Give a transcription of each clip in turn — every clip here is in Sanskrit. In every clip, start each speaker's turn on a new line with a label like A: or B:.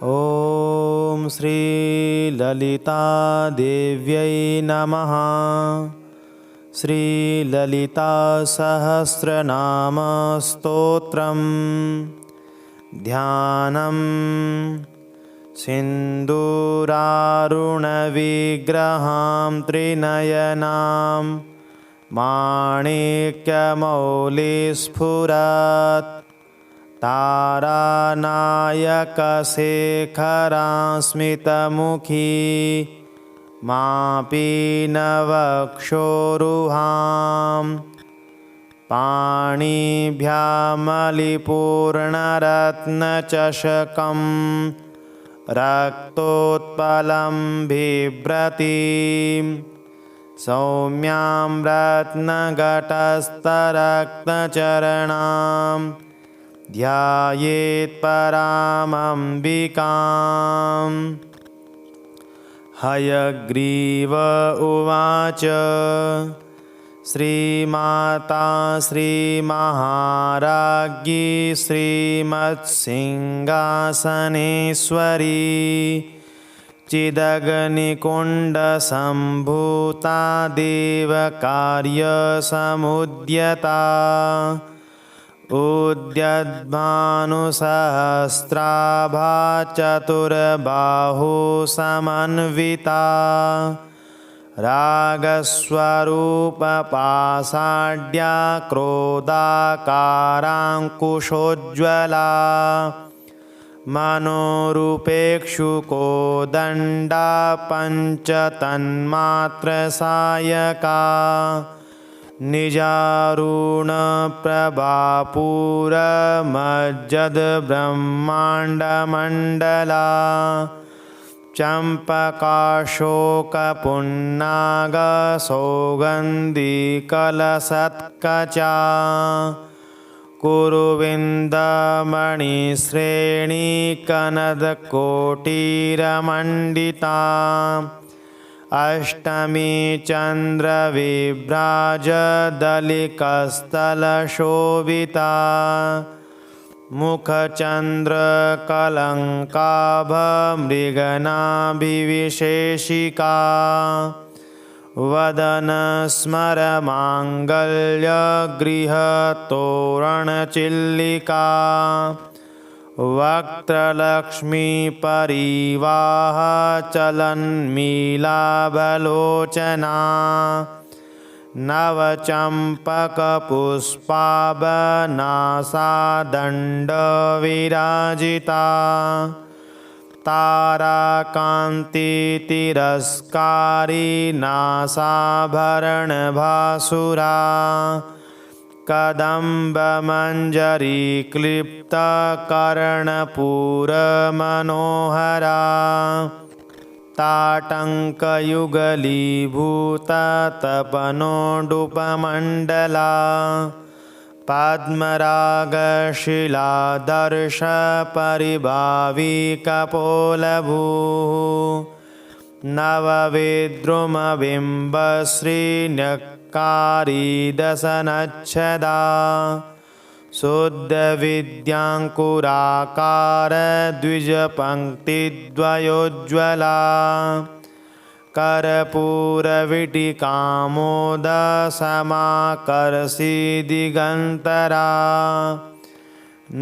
A: ॐ श्री ललितादेव्यै नमः। श्री ललितासहस्रनाम स्तोत्रम् ध्यानम्। सिन्दूरारुणविग्रहां त्रिनयनां माणिक्यमौलिस्फुरत् तारानायकशेखरां स्मितमुखी मापीनवक्षोरुहां पाणिभ्यामलिपूर्णरत्नचषकं रक्तोत्पलं बिभ्रतीं सौम्यां रत्नघटस्थरक्तचरणां ध्यायेत् परामम्बिकाम्। हयग्रीव उवाच श्रीमाता श्रीमहाराज्ञी श्रीमत्सिंहासनेश्वरी चिदग्निकुण्डसम्भूता देवकार्यसमुद्यता उद्यद्भानुसहस्राभा चतुर्बाहुसमन्विता रागस्वरूपपाषाढ्या क्रोधाकाराङ्कुशोज्ज्वला मनोरूपेक्षुकोदण्डा पञ्चतन्मात्रसायका निजारुणप्रभापूरमज्जद्ब्रह्माण्डमण्डला चम्पकाशोकपुन्नागसौगन्धिकलशत्कचा कुरुविन्दमणिश्रेणीकनदकोटिरमण्डिता अष्टमी चन्द्रविभ्राजदलिकस्थलशोभिता मुखचन्द्रकलङ्काभमृगनाभिविशेषिका वदनस्मरमाङ्गल्यगृहतोरणचिल्लिका वक्त्रलक्ष्मीपरिवाहचलन्मीलाभलोचना नवचम्पकपुष्पाभनासादण्डविराजिता ताराकान्तितिरस्कारी नासाभरणभासुरा कदम्बमञ्जरीक्लिप्तकर्णपूरमनोहरा ताटङ्कयुगलीभूततपनोडुपमण्डला पद्मरागशिलादर्शपरिभाविकपोलभूः नवविद्रुमबिम्बश्रीन्यक्कारीदशनच्छदा शुद्धविद्याङ्कुराकारद्विजपङ्क्तिद्वयोज्ज्वला कर्पूरविटिकामोदसमाकर्षिदिगन्तरा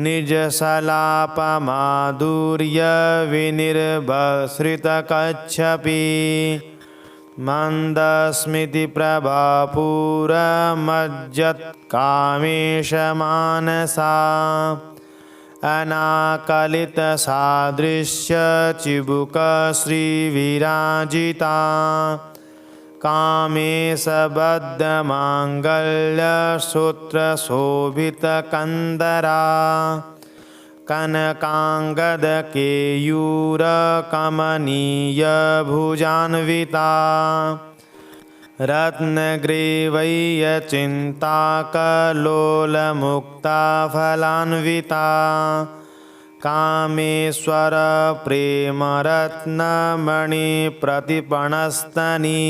A: निजशलापमाधुर्यविनिर्भसृतकच्छपि मन्दस्मितिप्रभापूरमज्जत्कामेशमानसा अनाकलितसादृश्यचिबुकश्रीविराजिता कामेशबद्धमाङ्गल्यसूत्रशोभितकन्दरा कनकाङ्गदकेयूरकमनीयभुजान्विता रत्नग्रीवैयचिन्ताकल्लोलमुक्ताफलान्विता कामेश्वरप्रेमरत्नमणिप्रतिपणस्तनी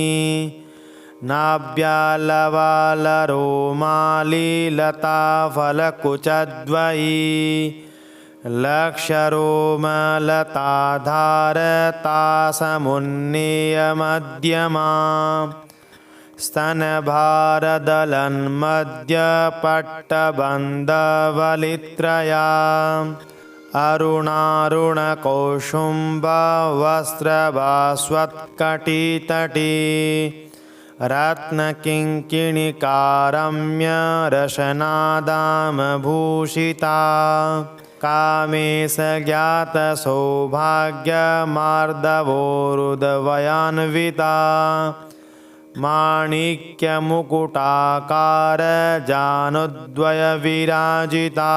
A: नाभ्यालवालरोमालीलताफलकुचद्वयी लक्षरोमलताधारतासमुन्नीयमध्यमा स्तनभारदलन्मध्यपट्टबन्धवलित्रया अरुणारुणकौशुम्बवस्त्रभास्वत्कटितटी रत्नकिङ्किणिकारम्यरशनादामभूषिता कामेशज्ञातसौभाग्यमार्दवोरुदवयान्विता माणिक्यमुकुटाकारजानुद्वयविराजिता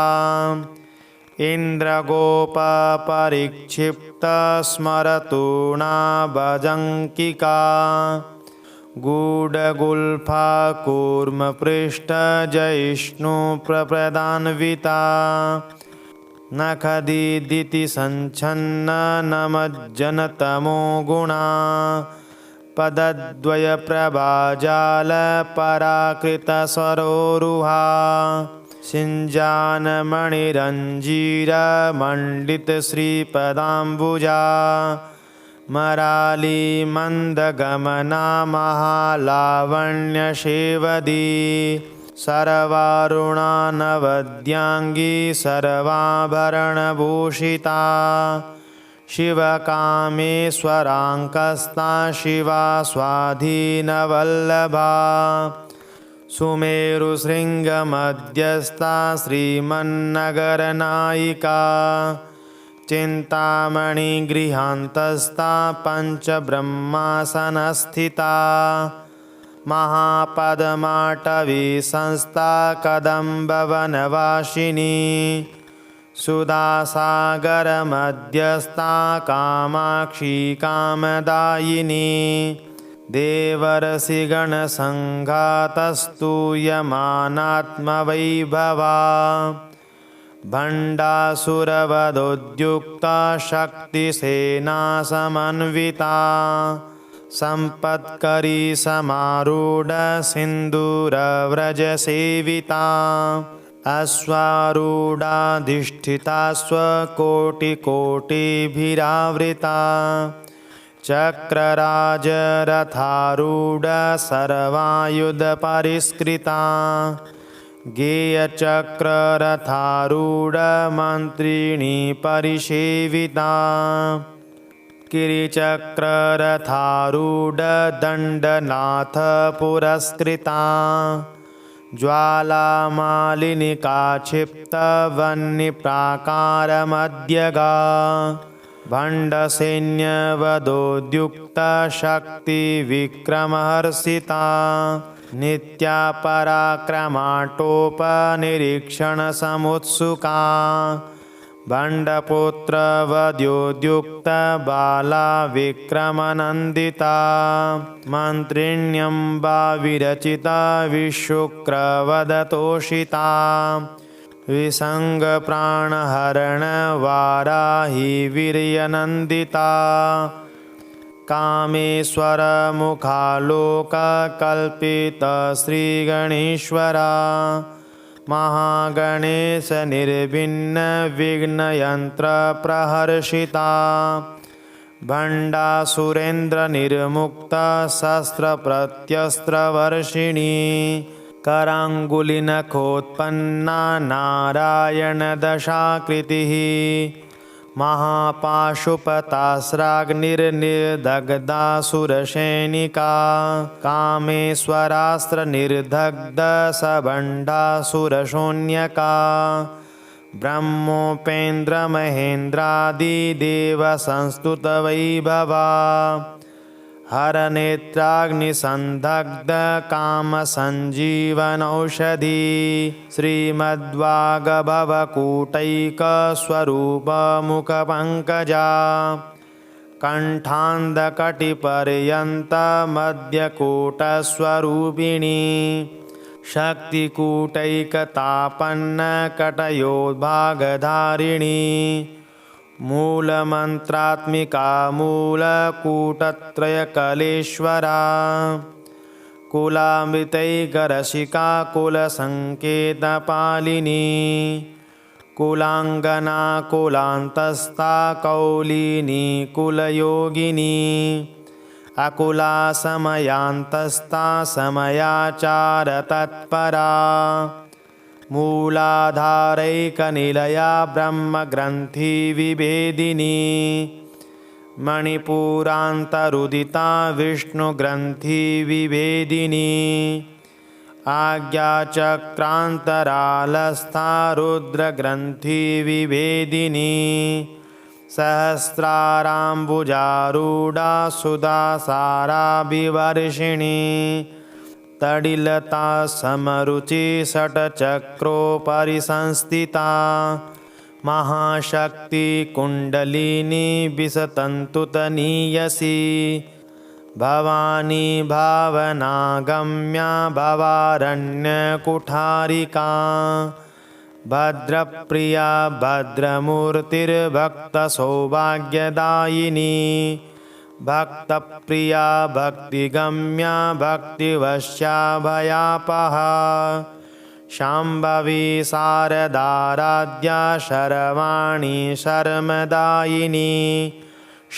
A: इन्द्रगोपपरिक्षिप्तस्मरतूणाभजङ्किका गूढगुल्फा कूर्मपृष्ठजयिष्णुप्रप्रदान्विता नखदीदिति सञ्छन्ननमज्जनतमो गुणा पदद्वयप्रभाजालपराकृतस्वरोरुहा सिञ्जानमणिरञ्जीरमण्डितश्रीपदाम्बुजा मरालीमन्दगमना महालावण्यसेवदी सर्वारुणानवद्याङ्गी सर्वाभरणभूषिता शिवकामेश्वराङ्कस्ता शिवा स्वाधीनवल्लभा सुमेरुशृङ्गमध्यस्था श्रीमन्नगरनायिका चिन्तामणिगृहान्तस्था पञ्चब्रह्मासनस्थिता महापद्माटवी संस्था कदम्बवनवासिनी सुधासागरमध्यस्था कामाक्षी कामदायिनी देवर्षिगणसङ्घातस्तूयमानात्मवैभवा भण्डासुरवधोद्युक्ता शक्तिसेनासमन्विता सम्पत्करी समारूढसिन्दूरव्रजसेविता अश्वारूढाधिष्ठिता स्वकोटिकोटिभिरावृता चक्रराजरथारूढ सर्वायुधपरिष्कृता गेयचक्ररथारूढमन्त्रिणी परिसेविता किरिचक्ररथारूढदण्डनाथ पुरस्कृता ज्वालामालिनिका क्षिप्तवह्निप्राकारमध्यगा भण्डसैन्यवधोद्युक्तशक्तिविक्रमहर्षिता नित्या पराक्रमाटोपनिरीक्षणसमुत्सुका भण्डपुत्रवधोद्युक्तबाला विक्रमनन्दिता मन्त्रिण्यम्बा विरचिता विशुक्रवधतोषिता विसङ्गप्राणहरणवाराही वीर्यनन्दिता कामेश्वरमुखालोककल्पितश्रीगणेश्वरा महागणेशनिर्भिन्नविघ्नयन्त्रप्रहर्षिता भण्डासुरेन्द्रनिर्मुक्तशस्त्रप्रत्यस्त्रवर्षिणी कराङ्गुलिनखोत्पन्ना नारायणदशाकृतिः महापाशुपतास्राग्निर्निर्दग्धासुरसैनिका कामेश्वरास्त्रनिर्दग्धसभण्डासुरशून्यका ब्रह्मोपेन्द्रमहेन्द्रादिदेवसंस्तुतवैभवा हरनेत्राग्निसन्धग्धकामसञ्जीवनौषधी श्रीमद्वागभवकूटैकस्वरूपमुखपङ्कजा कण्ठान्धकटिपर्यन्तमध्यकूटस्वरूपिणी शक्तिकूटैकतापन्नकटयोद्भागधारिणी मूलमन्त्रात्मिका मूलकूटत्रयकलेश्वरा कुलामृतैकरसिका कुलसङ्केतपालिनी कुलाङ्गना कुलान्तस्था कौलिनी कुलयोगिनी अकुला समयान्तस्था समयाचारतत्परा मूलाधारैकनिलया ब्रह्मग्रन्थि विभेदिनी मणिपुरान्तरुदिता विष्णुग्रन्थि विभेदिनी आज्ञाचक्रान्तरालस्था रुद्रग्रन्थि विभेदिनी सहस्राराम्बुजारूढा सुधासारा विवर्षिणी तडिलता समरुचि षट्चक्रोपरि संस्थिता महाशक्ति कुण्डलिनी विशतन्तुतनीयसी भवानी भावनागम्या भवारण्यकुठारिका भद्रप्रिया भद्रमूर्तिर्भक्तसौभाग्यदायिनी भक्तप्रिया भक्तिगम्या भक्तिवश्या भयापहा शाम्भवी शारदाराध्या शर्वाणी शर्मदायिनी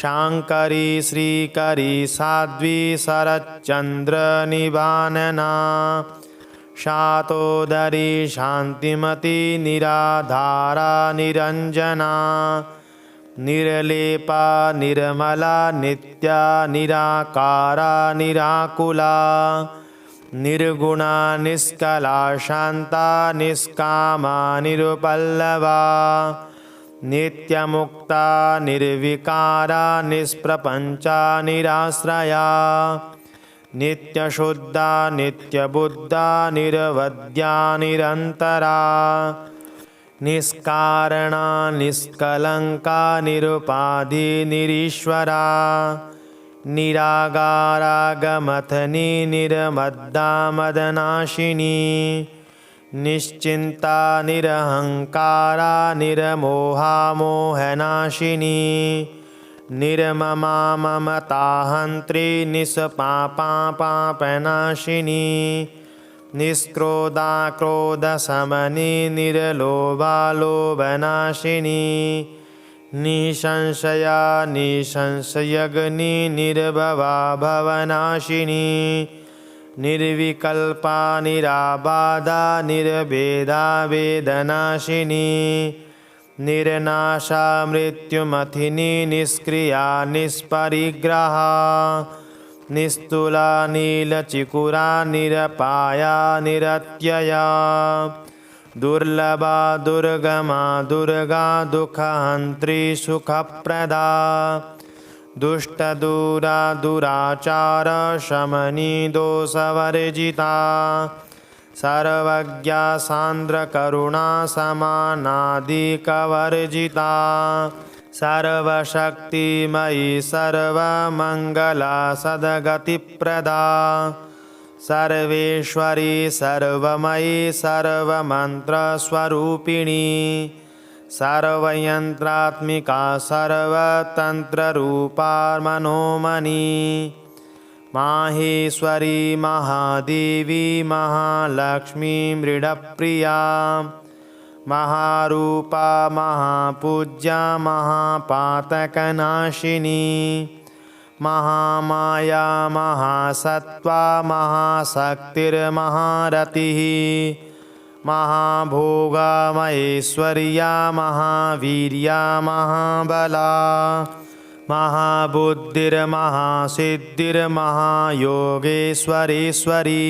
A: शाङ्करी श्रीकरी साध्वी शरच्चन्द्रनिभानना शातोदरी शान्तिमती निराधारा निरञ्जना निर्लेपा निर्मला नित्या निराकारा निराकुला निर्गुणा निष्कला शान्ता निष्कामा निरुपल्लवा नित्यमुक्ता निर्विकारा निष्प्रपञ्चा निराश्रया नित्यशुद्धा नित्यबुद्धा निरवध्या निरन्तरा निष्कारणा निष्कलङ्का निरुपाधि निरीश्वरा निरागारागमथनी निर्मद्दा मदनाशिनी निश्चिन्ता निरहङ्कारा निरमोहा मोहनाशिनी निर्ममा ममताहन्त्री निष्पापा पापनाशिनी निष्क्रोधा क्रोधशमनी निर्लोभा लोभनाशिनी निसंशया निसंशयग्नि निर्भवा भवनाशिनी निर्विकल्पा निराबाधा निर्भेदा वेदनाशिनी निर्नाशा मृत्युमथिनी निष्क्रिया निष्परिग्रहा निस्तुला नीलचिकुरा निरपाया निरत्यया दुर्लभा दुर्गमा दुर्गा दुःखहन्त्री सुखप्रदा दुष्टदूरा दुराचार शमनी दोषवर्जिता सर्वज्ञा सान्द्रकरुणा समानादिकवर्जिता सर्वशक्तिमयी सर्वमङ्गला सद्गतिप्रदा सर्वेश्वरी सर्वमयी सर्वमन्त्रस्वरूपिणी सर्वयन्त्रात्मिका सर्वतन्त्ररूपा मनोमनी माहेश्वरी महादेवी महालक्ष्मी मृडप्रिया महारूपा महापूज्या महापातकनाशिनी महामाया महासत्त्वा महाशक्तिर्महारतिः महाभोगा महेश्वर्या महावीर्या महाबला महाबुद्धिर्महासिद्धिर्महायोगेश्वरेश्वरी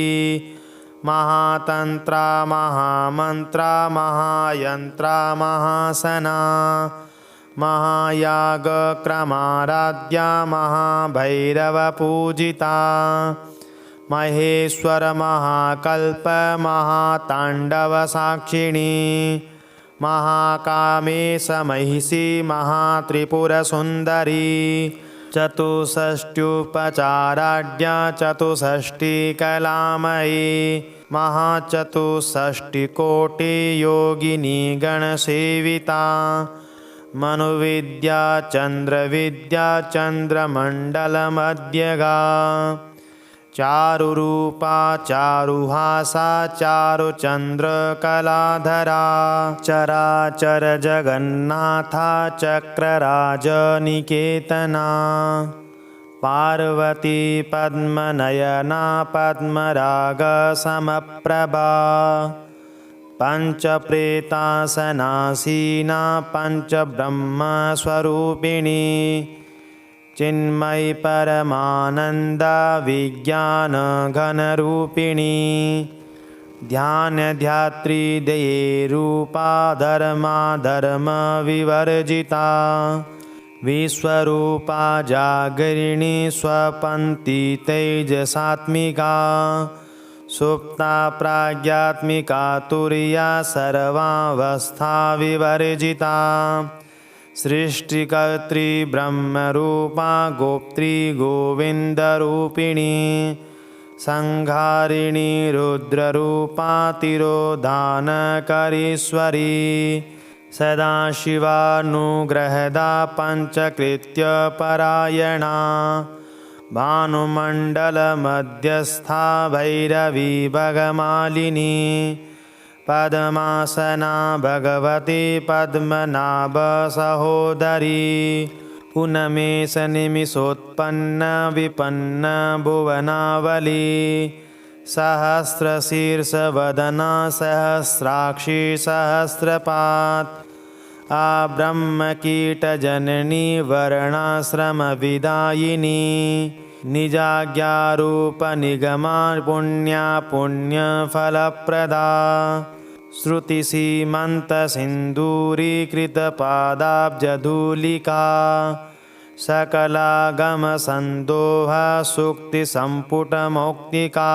A: महातन्त्रा महामन्त्रा महायन्त्रा महासना महायागक्रमाराध्या महाभैरवपूजिता महेश्वर महाकल्प महाताण्डवसाक्षिणी महाकामेश महिषी महात्रिपुरसुन्दरी चतुष्षष्ट्युपचाराढ्या चतुष्षष्टिकलामयी महाचतुष्षष्टिकोटियोगिनी गणसेविता मनुविद्या चन्द्रविद्या चन्द्रमण्डलमध्यगा चारुरूपा चारुहासा चारुचन्द्रकलाधरा चराचरजगन्नाथा चक्रराजनिकेतना पार्वती पद्मनयना पद्मरागसमप्रभा पञ्चप्रेतासनासीना पञ्चब्रह्मस्वरूपिणी चिन्मयी परमानन्दा विज्ञानघनरूपिणी ध्यानध्यात्री दयेरूपा धर्माधर्मविवर्जिता विश्वरूपा जागरिणी स्वपन्ती तेजसात्मिका सुप्ता प्राज्ञात्मिका तुर्या सर्वावस्था विवर्जिता सृष्टिकर्त्री ब्रह्मरूपा गोप्त्री गोविन्दरूपिणी संहारिणी रुद्ररूपा तिरोधानकरीश्वरी सदाशिवानुग्रहदा पञ्चकृत्यपरायणा भानुमण्डलमध्यस्था भैरवी भगमालिनी पद्मासना भगवती पद्मनाभसहोदरी पुनमेशनिमिषोत्पन्न विपन्न भुवनावली सहस्रशीर्षवदना सहस्राक्षी सहस्रपात् आब्रह्मकीटजननी वर्णाश्रमविदायिनी निजाज्ञारूपनिगमा पुण्या पुण्यफलप्रदा श्रुतिसीमन्तसिन्दूरीकृतपादाब्जधूलिका सकलागमसन्दोहा सूक्तिसम्पुटमौक्तिका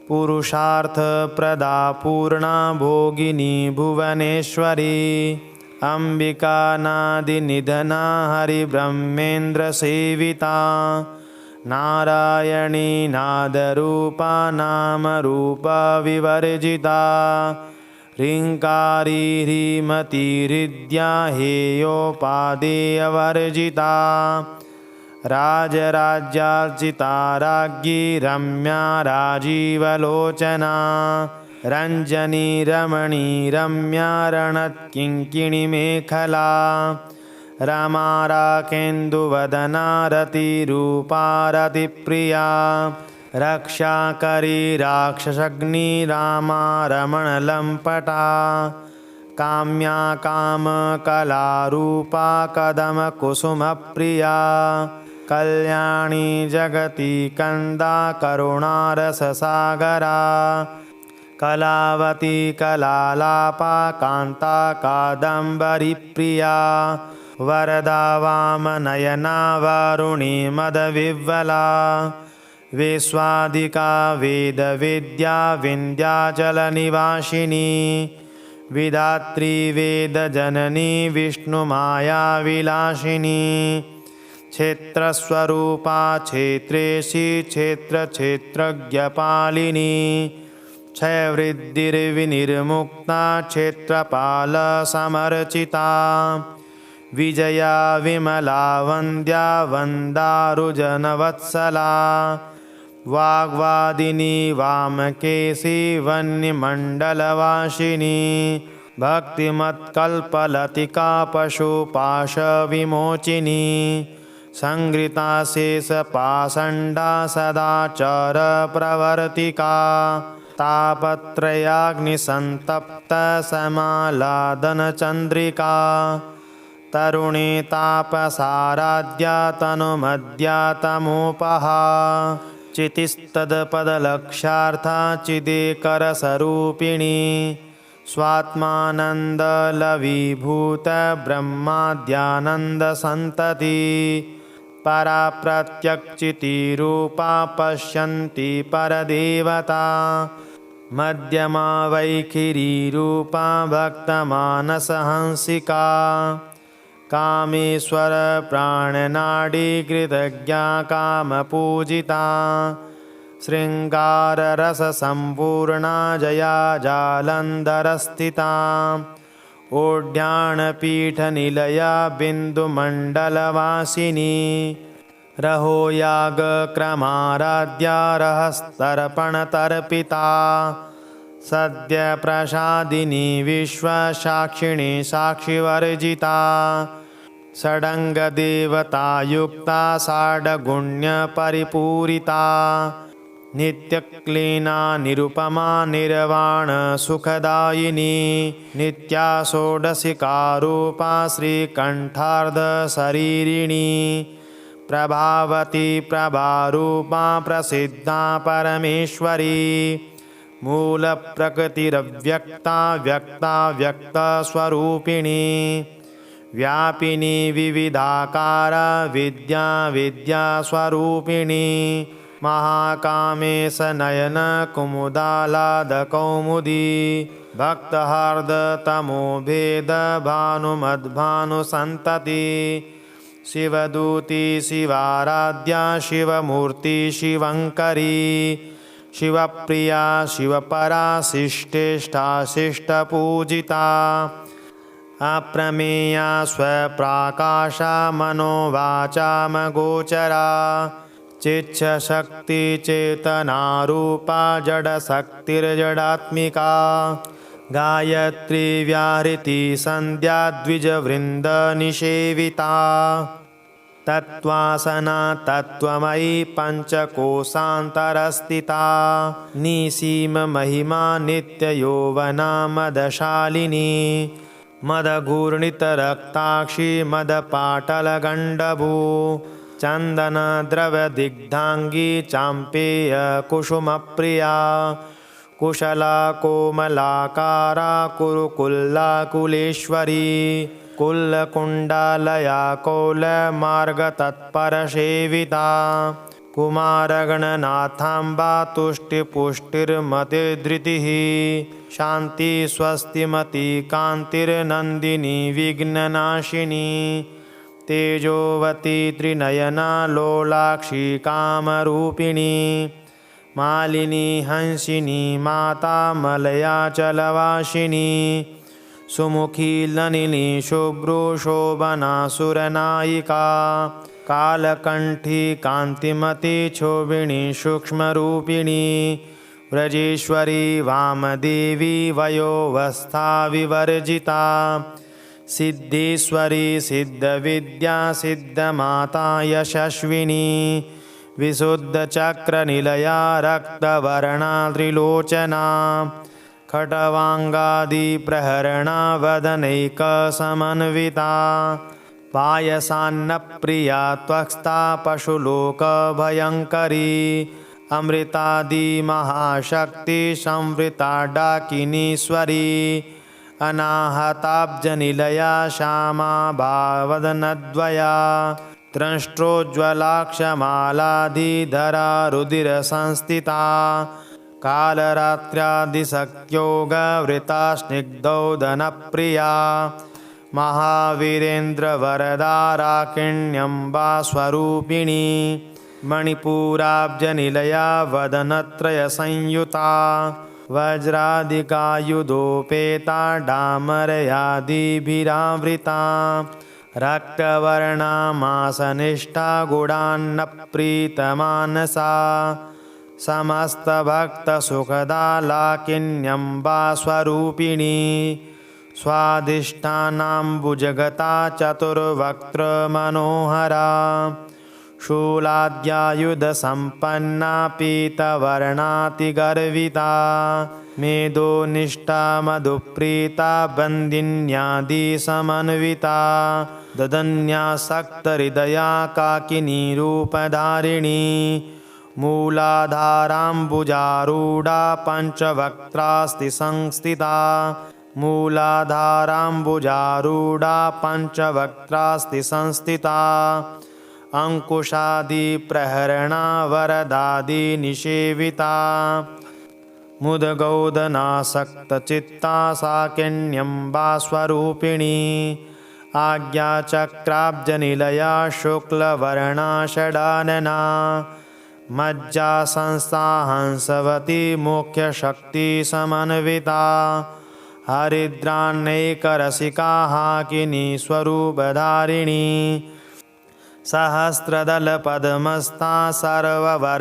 A: पुरुषार्थप्रदा पूर्णा भोगिनी भुवनेश्वरी अम्बिकानादिनिधना हरिब्रह्मेन्द्रसेविता नारायणी नादरूपा नामरूपा विवर्जिता ह्रीङ्कारी ह्रीमती हेयोपादेयवर्जिता राजराज्यार्जिता राज्ञी रम्या राजीवलोचना रञ्जनी रमणी रम्या रणत्किङ्किणीमेखला रमा राकेन्दुवदना रतिरूपा रतिप्रिया रक्षाकरी राक्षसग्नी रामा रमणलम्पटा काम्या कामकलारूपा कदमकुसुमप्रिया कल्याणी जगती कन्दा करुणारससागरा कलावती कलालापा कान्ता कादम्बरीप्रिया वरदा वामनयना वारुणी मदविह्वला विश्वादिका वेदविद्या विन्ध्याचलनिवासिनी विधात्री वेदजननी विष्णुमाया विलासिनी क्षेत्रस्वरूपा क्षेत्रेशी क्षेत्रक्षेत्रज्ञपालिनी क्षयवृद्धिर्विनिर्मुक्ता क्षेत्रपालसमर्चिता विजया विमला वन्द्या वन्दारुजनवत्सला वाग्वादिनी वामकेशी वह्निमण्डलवासिनी भक्तिमत्कल्पलतिका पशुपाशविमोचिनी संहृता शेषपाषण्डा सदाचारप्रवर्तिका तापत्रयाग्निसन्तप्तसमालादनचन्द्रिका तरुणी तापसाराध्या तनुमद्या तमोपहा चितिस्तत्पदलक्ष्यार्था चिदेकरस्वरूपिणी स्वात्मानन्दलवीभूतब्रह्माद्यानन्दसन्तति परा प्रत्यक्षचितिरूपा पश्यन्ति परदेवता मध्यमा वैखिरीरूपा भक्तमानसहंसिका कामेश्वर प्राणनाडी कृतज्ञा कामपूजिता शृङ्गाररससम्पूर्णा जया जालन्धरस्थिता ओढ्याणपीठनिलया बिन्दुमण्डलवासिनी रहो यागक्रमाराध्या रहस्तर्पणतर्पिता सद्य प्रसादिनी विश्वसाक्षिणी साक्षिवर्जिता षडङ्गदेवतायुक्ता षड्गुण्यपरिपूरिता नित्यक्लीना निरुपमा निर्वाणसुखदायिनी नित्या षोडशिकारूपा श्रीकण्ठार्धशरीरिणी प्रभावती प्रभारूपा प्रसिद्धा परमेश्वरी मूलप्रकृतिरव्यक्ता व्यक्ता व्यक्तस्वरूपिणी व्यापिनी विविधाकार विद्या विद्यास्वरूपिणी महाकामेश नयन कुमुदालादकौमुदी भक्तहार्दतमो भेद भानुमद्भानुसन्तति शिवदूती शिवाराध्या शिवमूर्ति शिवङ्करी शिवप्रिया शिवपरा शिष्टेष्टा शिष्टपूजिता अप्रमेया स्वप्राकाशा मनोवाचामगोचरा चिच्छशक्तिचेतनारूपा जडशक्तिर्जडात्मिका गायत्री व्याहृति सन्ध्या द्विजवृन्दनिषेविता तत्त्वासना तत्त्वमयी पञ्चकोशान्तरस्थिता निसीममहिमा नित्ययौवना मदशालिनी मदघूर्णितरक्ताक्षी मदपाटलगण्डभू चन्दनद्रवदिग्धाङ्गी चाम्पेयकुसुमप्रिया कुशला कोमलाकारा कुरुकुल्लाकुलेश्वरी कुल्लकुण्डालया कौलमार्गतत्परसेविता कुमारगणनाथाम्बा तुष्टिपुष्टिर्मतिधृतिः शान्ति स्वस्तिमती कान्तिर्नन्दिनी विघ्ननाशिनी तेजोवती त्रिनयना लोलाक्षी कामरूपिणी मालिनी हंसिनी माता मलयाचलवासिनी सुमुखी ललिनी शुभ्रुशोभना सुरनायिका कालकण्ठी कान्तिमती क्षोभिणी सूक्ष्मरूपिणी व्रजेश्वरी वामदेवी वयोवस्था विवर्जिता सिद्धेश्वरी सिद्धविद्या सिद्धमाता यशस्विनी विशुद्धचक्रनिलया रक्तवर्णा त्रिलोचना खट्वाङ्गादिप्रहरणा वदनैकसमन्विता पायसान्नप्रिया त्वक्स्था पशुलोकभयङ्करी अमृतादिमहाशक्ति संवृता डाकिनीश्वरी अनाहताब्जनिलया श्यामा भावदनद्वया त्रष्ट्रोज्ज्वलाक्षमालाधिधरा रुधिरसंस्थिता कालरात्र्यादिशक्त्योगवृता स्निग्धौदनप्रिया महावीरेन्द्रवरदा राकिण्यम्बा स्वरूपिणी मणिपुराब्जनिलया वदनत्रयसंयुता वज्रादिकायुधोपेता डामरयादिभिरावृता रक्तवर्णा मासनिष्ठा गुणान्नप्रीतमानसा समस्तभक्तसुखदा लाकिन्यम्बा स्वरूपिणी स्वादिष्ठानाम्बुजगता चतुर्वक्त्रमनोहरा शूलाद्यायुधसम्पन्ना पीतवर्णातिगर्विता मेधोनिष्ठा मधुप्रीता बन्दिन्यादिसमन्विता ददन्यासक्तहृदया काकिनीरूपधारिणी मूलाधाराम्बुजारूढा पञ्चवक्त्रास्ति संस्थिता मूलाधाराम्बुजारूढा पञ्चवक्त्रास्ति संस्थिता अंकुशादिप्रहरणा वरदादिनिषेविता मुदगौदनासक्तचित्ता साकिन्यम्बा स्वरूपिणी आज्ञाचक्राब्जनिलया शुक्लवर्णा षडानना मज्जा संस्था हंसवती मुख्यशक्तिसमन्विता हरिद्रान्नैकरसिका हाकिनी स्वरूपधारिणी सहस्रदलपद्मस्था सर्ववर्णोपशोभिता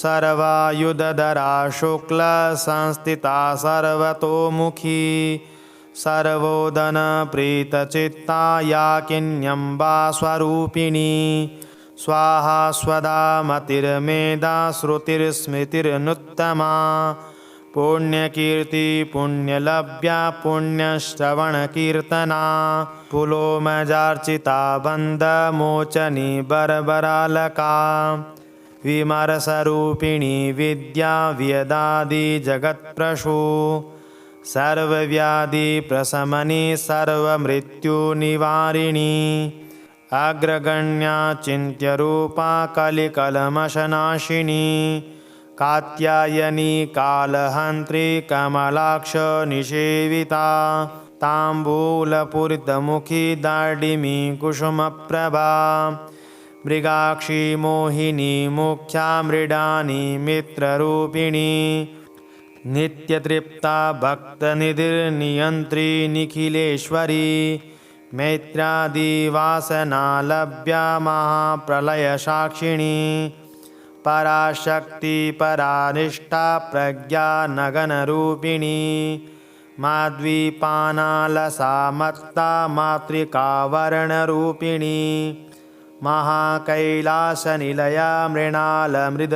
A: सर्वायुधधरा शुक्लसंस्थिता सर्वतोमुखी सर्वोदनप्रीतचित्ता या किन्यम्बा स्वरूपिणी स्वाहा स्वदा मतिर्मेधा श्रुतिर्स्मृतिर्नुत्तमा पुण्यकीर्ति पुण्यलभ्या पुण्यश्रवणकीर्तना पुलोमजार्चिता बन्धमोचनी बर्बरालका विमर्शरूपिणी विद्या व्यदादिजगत्प्रसू सर्वव्याधिप्रशमनी सर्वमृत्युनिवारिणी अग्रगण्या चिन्त्यरूपा कलिकल्मषनाशिनी कात्यायनी कालहन्त्री कमलाक्ष निषेविता ताम्बूलपूरितमुखी दार्ढिमी कुसुमप्रभा मृगाक्षी मोहिनी मुख्या मृडानी मित्ररूपिणी नित्यतृप्ता भक्तनिधिर्नियन्त्री निखिलेश्वरी मैत्रादिवासनालभ्या महाप्रलयसाक्षिणी पराशक्ति परानिष्ठा प्रज्ञा नगनरूपिणी माद्वीपानालसा मत्ता मातृकावर्णरूपिणी महाकैलासनिलया मृणालमृद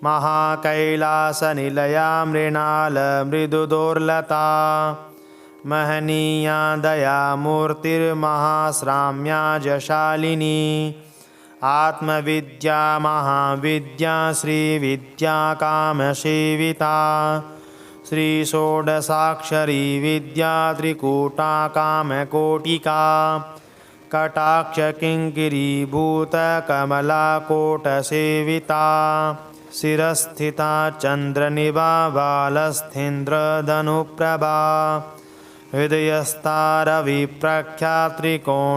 A: महाकैलासनिलया मृणालमृदुदोर्लता महनीया दयामूर्तिर्महाश्राम्या जशालिनी आत्मविद्या महाविद्या श्रीविद्या कामसेविता श्रीषोडशाक्षरी विद्या त्रिकूटा कामकोटिका कटाक्षकिङ्किरीभूतकमलाकोटसेविता शिरस्थिता चन्द्रनिभा बालस्थीन्द्रधनुप्रभा हृदयस्था रविप्रख्या त्रिकोणान्तरदीपिका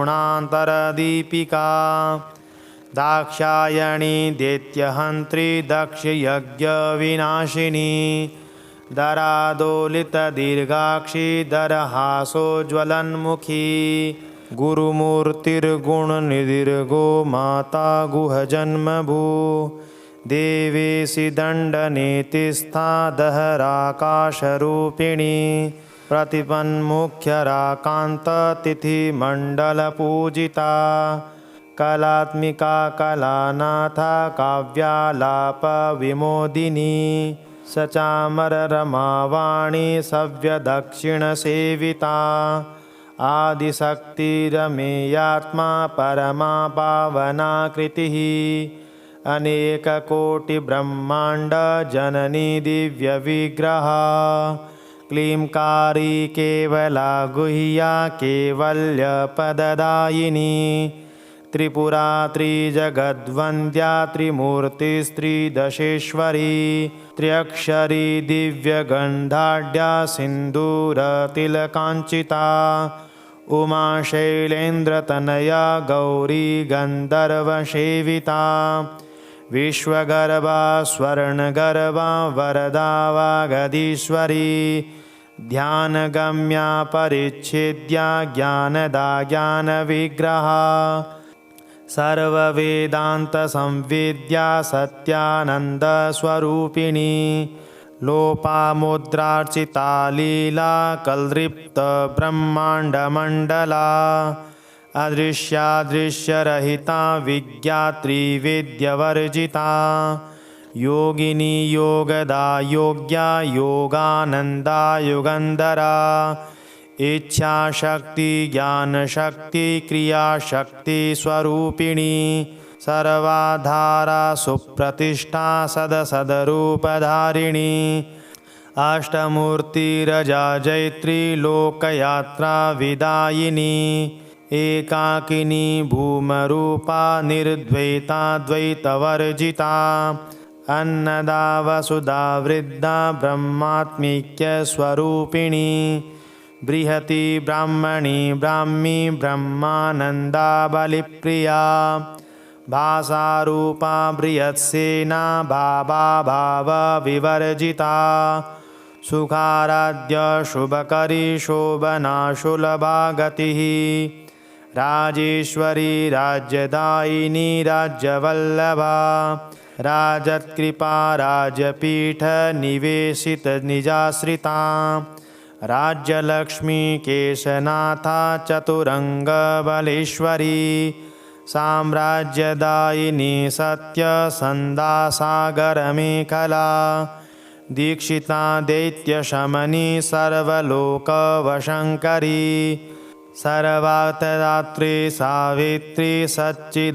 A: दाक्षायणी दैत्यहन्त्री दक्षयज्ञविनाशिनी दरादोलितदीर्घाक्षी दरहासोज्ज्वलन्मुखी गुरुमूर्तिर्गुणनिधिर्गो माता गुहजन्मभू देवेशि दण्डनीतिस्था दहराकाशरूपिणी प्रतिपन्मुख्यराकान्ततिथिमण्डलपूजिता कलात्मिका कलानाथा काव्यालापविमोदिनी सचामररमावाणी सव्यदक्षिणसेविता आदिशक्तिरमेयात्मा परमा पावनाकृतिः अनेककोटिब्रह्माण्डजननी दिव्यविग्रहा क्लींकारी केवला गुह्या कैवल्यपददायिनी त्रिपुरा त्रिजगद्वन्द्या त्रिमूर्तिस्त्रिदशेश्वरी त्र्यक्षरी दिव्यगन्धाढ्या सिन्दूरतिलकाञ्चिता उमा शैलेन्द्रतनया गौरी गन्धर्वसेविता विश्वगर्भा स्वर्णगर्भा वरदा वागधीश्वरी ध्यानगम्या परिच्छेद्या ज्ञानदा ज्ञानविग्रहा सर्ववेदान्तसंवेद्या सत्यानन्दस्वरूपिणी लोपामुद्रार्चिता लीला कल्दृप्तब्रह्माण्डमण्डला अदृश्यादृश्यरहिता विज्ञात्री वेद्यवर्जिता योगिनी योगदा योग्या योगानन्दा युगन्धरा इच्छाशक्ति ज्ञानशक्ति क्रियाशक्ति स्वरूपिणी सर्वाधारा सुप्रतिष्ठा सदसदरूपधारिणी अष्टमूर्तिरजा जैत्री लोकयात्रा विदायिनी एकाकिनी भूमरूपा निर्द्वैता द्वैतवर्जिता अन्नदा वसुधा वृद्धा ब्रह्मात्मिक्यस्वरूपिणी बृहती ब्राह्मणी ब्राह्मी ब्रह्मानन्दा बलिप्रिया भासारूपा बृहत्सेना भावा भावविवर्जिता सुखाराध्य शुभकरी शोभना सुलभा गतिः राजेश्वरी राज्यदायिनी राज्यवल्लभा राजत्कृपा राजपीठ निवेशित निजाश्रिता राज्यलक्ष्मी केशनाथा चतुरंगबलेश्वरी साम्राज्यदायिनी सत्यसन्दासागरमेखला दीक्षिता दैत्यशमनी सर्वलोकवशङ्करी सर्वार्थदात्री सावित्री सच्चिदानन्दरूपिणी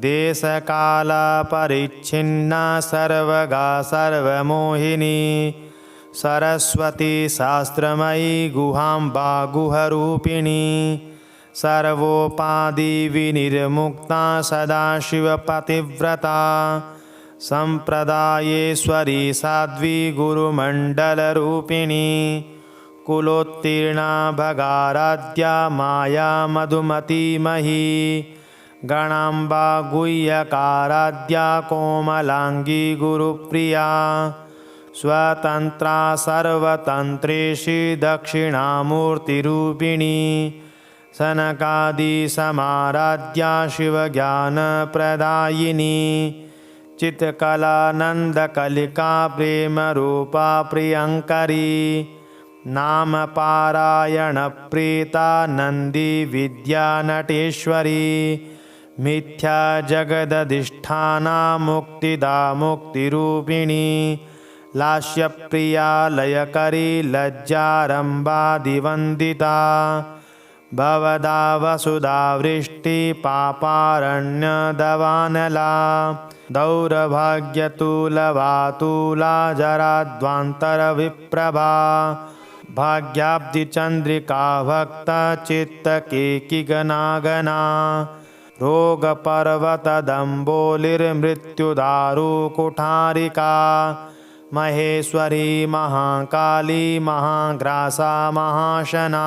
A: देशकालपरिच्छिन्ना सर्वगा सर्वमोहिनी सरस्वती शास्त्रमयी गुहाम्बा गुहरूपिणी सर्वोपाधिविनिर्मुक्ता सदाशिवपतिव्रता सम्प्रदायेश्वरी साध्वी गुरुमण्डलरूपिणी कुलोत्तीर्णा भगाराध्या माया मधुमतीमही गणाम्बा गुह्यकाराध्या कोमलाङ्गी गुरुप्रिया स्वतन्त्रा सर्वतन्त्रेषु दक्षिणामूर्तिरूपिणी सनकादिसमाराध्या शिवज्ञानप्रदायिनी चित्कलानन्दकलिका प्रेमरूपा प्रियङ्करी नामपारायणप्रीता नन्दी विद्यानटेश्वरी मिथ्या जगदधिष्ठाना मुक्तिदा मुक्तिरूपिणी लास्यप्रिया लयकरी लज्जारम्भादिवन्दिता भवदा वसुधा वृष्टि पापारण्यदवानला दौर्भाग्यतुलवातुला जराध्वान्तरविप्रभा भाग्याब्धिचन्द्रिका भक्तचित्तकेकिगनागना रोगपर्वतदम्बोलिर्मृत्युदारुकुठारिका महेश्वरी महाकाली महाग्रासा महाशना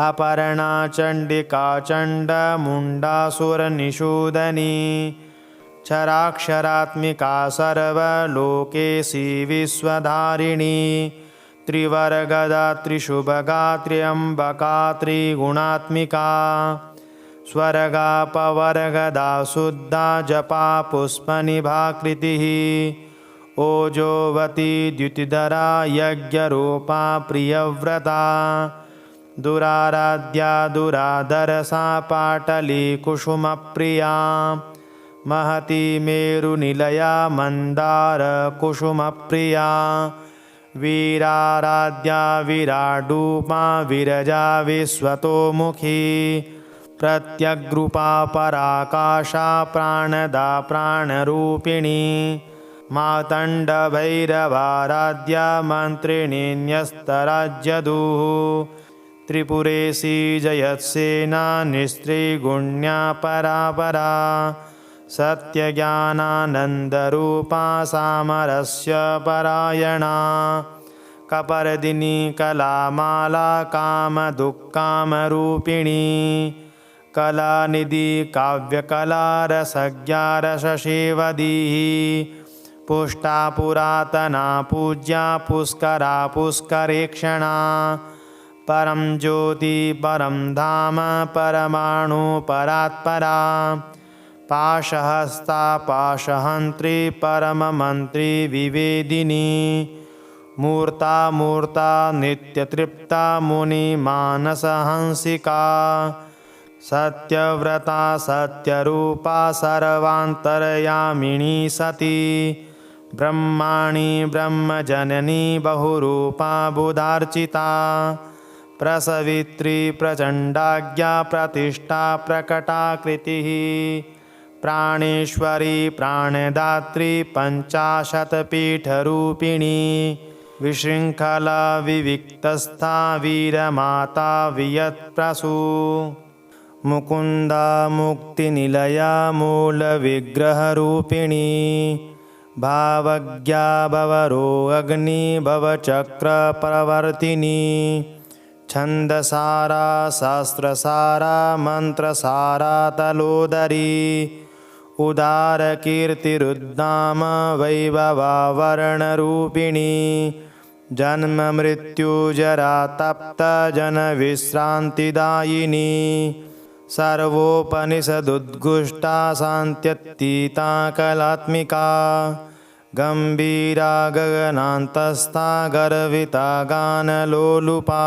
A: अपर्णा चण्डिका चण्डमुण्डासुरनिषूदनी क्षराक्षरात्मिका सर्वलोकेशी विश्वधारिणी त्रिवर्गदा त्रिशुभगा त्र्यम्बका त्रिगुणात्मिका स्वर्गापवर्गदा शुद्धा जपा पुष्पनिभाकृतिः ओजोवती द्युतिधरा यज्ञरूपा प्रियव्रता दुराराध्या दुराधरसा पाटली कुसुमप्रिया महती मेरुनिलया मन्दारकुसुमप्रिया वीराराध्या विराडूपा विरजा विश्वतोमुखी प्रत्यग्रूपा पराकाशा प्राणदा प्राणरूपिणी मातण्डभैरवाराध्या मन्त्रिणीन्यस्तराज्यदुः त्रिपुरेशी जयत्सेना निस्त्रीगुण्या परापरा सत्यज्ञानानन्दरूपा सामरस्य परायणा कपर्दिनी कलामाला कामदुःखामरूपिणी कलानिधि काव्यकला रसज्ञा रससेवदीः पुष्टा पुरातना पूज्या पुष्करा पुष्करेक्षणा परं ज्योति परं धाम परमाणु परात्परा पाशहस्ता पाशहन्त्री परममन्त्री विवेदिनी मूर्ता मूर्ता नित्यतृप्ता मुनिमानसहंसिका सत्यव्रता सत्यरूपा सर्वान्तर्यामिणी सती ब्रह्माणी ब्रह्मजननी बहुरूपा बुधार्चिता प्रसवित्री प्रचण्डाज्ञा प्रतिष्ठा प्रकटाकृतिः प्राणेश्वरी प्राणदात्री पञ्चाशत्पीठरूपिणी विशृङ्खला विविक्तस्था वीरमाता वियत्प्रसू मुकुन्दा मुक्तिनिलया मूलविग्रहरूपिणी भावज्ञा भवरोगग्नि भवचक्रप्रवर्तिनी छन्दसारा शास्त्रसारा मन्त्रसारा तलोदरी उदारकीर्तिरुद्दाम वैभवा वर्णरूपिणी जन्म मृत्यु जरा तप्त जन विश्रांतिदायिनी सर्वोपनिषदुद्गुष्टा शान्त्यतीता कलात्मिका गंभीरा गगनान्तस्था गर्विता गानलोलुपा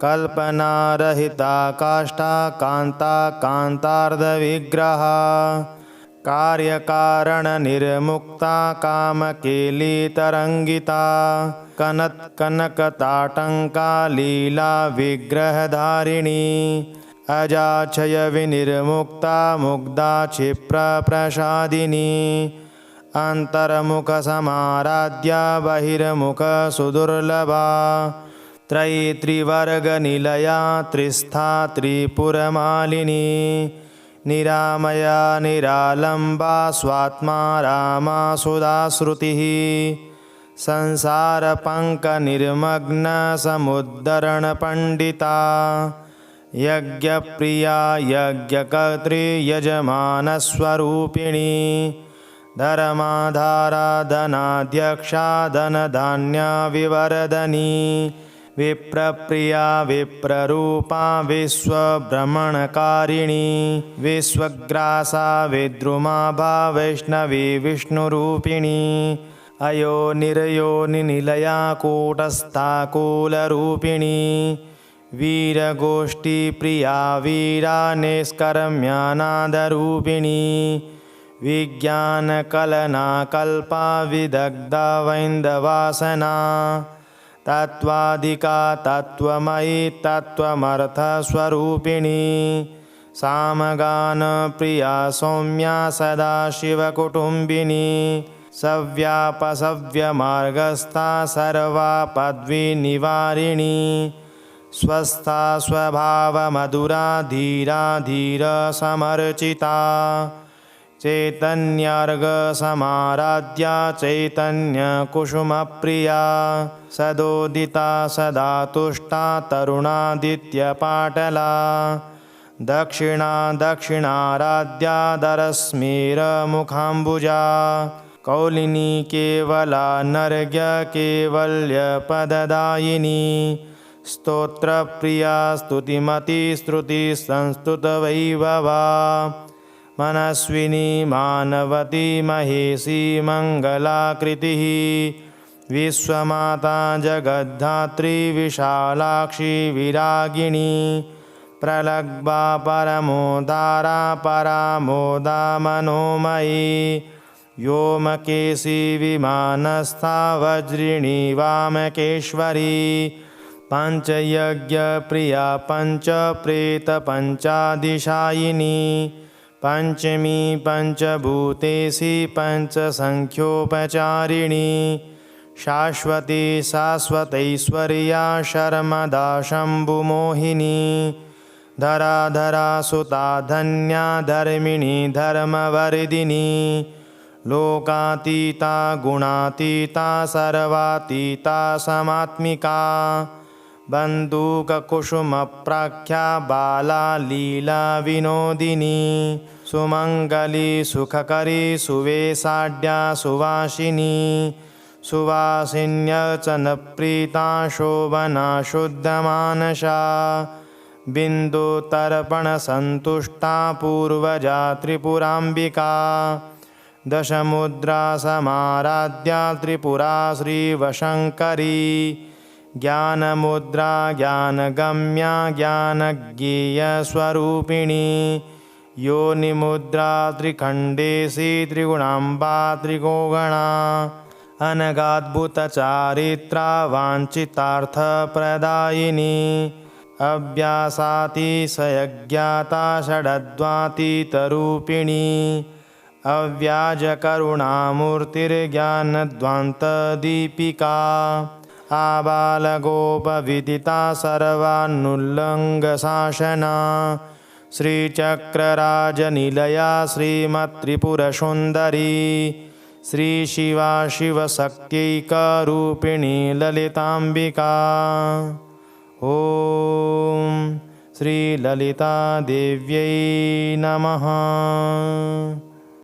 A: कल्पनारहिता काष्ठा कान्ता कान्तार्धविग्रहा कार्यकारणनिर्मुक्ता कामकेलितरङ्गिता कनत्कनकताटङ्का लीला विग्रहधारिणी अजाक्षयविनिर्मुक्ता मुग्धा क्षिप्रप्रसादिनी अन्तर्मुखसमाराध्या बहिर्मुखसुदुर्लभा त्रयी त्रिवर्गनिलया त्रिस्था त्रिपुरमालिनी निरामया निरालम्बा स्वात्मा रामा सुधाश्रुतिः संसारपङ्कनिर्मग्नसमुद्धरणपण्डिता यज्ञप्रिया यज्ञकर्त्री यजमानस्वरूपिणी धर्माधारा धनाध्यक्षा धनधान्यविवर्धनी विप्रप्रिया विप्ररूपा विश्वभ्रमणकारिणी विश्वग्रासा विद्रुमाभा वैष्णवी विष्णुरूपिणी अयोनिर्योनिनिलया कूटस्था कुलरूपिणी वीरगोष्ठीप्रिया वीरा निष्कर्म्यानादरूपिणी विज्ञानकलना कल्पा विदग्धा वैन्दवासना तत्त्वाधिका तत्त्वमयी तत्त्वमर्थस्वरूपिणी सामगानप्रिया सौम्या सदाशिवकुटुम्बिनी सव्यापसव्यमार्गस्था सर्वा पद्विनिवारिणी स्वस्था स्वभावमधुरा धीरा धीरसमर्चिता चैतन्यार्घसमाराध्या चैतन्यकुसुमप्रिया सदोदिता सदा तुष्टा तरुणादित्यपाटला दक्षिणा दक्षिणाराध्या दरस्मेरमुखाम्बुजा कौलिनी केवला नर्ग्य कैवल्यपददायिनी स्तोत्रप्रिया स्तुतिमती श्रुतिसंस्तुतवैभवा मनस्विनी मानवती महेशी मङ्गलाकृतिः विश्वमाता जगद्धात्री विशालाक्षी विरागिणी प्रलग्भा परमोदारा परामोदा मनोमयी व्योमकेशी विमानस्था वज्रिणी वामकेश्वरी पञ्चयज्ञप्रिया पञ्चप्रेतपञ्चादिशायिनी पंचमी पंचभूतेशी पंचसंख्योपचारिणी शाश्वती शाश्वतैश्वर्या शर्मदा शम्भुमोहिनी धराधरा सुता धन्या धर्मिणी धर्मवर्धिनी लोकातीता गुणातीता सर्वातीता समात्मिका बन्दूककुसुमप्राख्या बाला लीला विनोदिनी सुमङ्गली सुखकरी सुवेशाढ्या सुवासिनी सुवासिन्यर्चनप्रीता शोभना शुद्धमानसा बिन्दुतर्पणसन्तुष्टा पूर्वजा त्रिपुराम्बिका दशमुद्रा समाराध्या त्रिपुरा श्रीवशङ्करी ज्ञानमुद्रा ज्ञानगम्या ज्ञानज्ञेयस्वरूपिणी योनिमुद्रा त्रिखण्डेशी त्रिगुणाम्बा त्रिगोगणा अनगाद्भुतचारित्रा वाञ्छितार्थप्रदायिनी अव्यासातिशयज्ञाता षडद्वातीतरूपिणी अव्याजकरुणामूर्तिर्ज्ञानध्वान्तदीपिका आबालगोपविदिता सर्वानुल्लङ्घशासना श्रीचक्रराजनिलया श्रीमत्त्रिपुरसुन्दरी श्रीशिवा शिवशक्त्यैकरूपिणी ललिताम्बिका। ॐ श्रीललितादेव्यै नमः।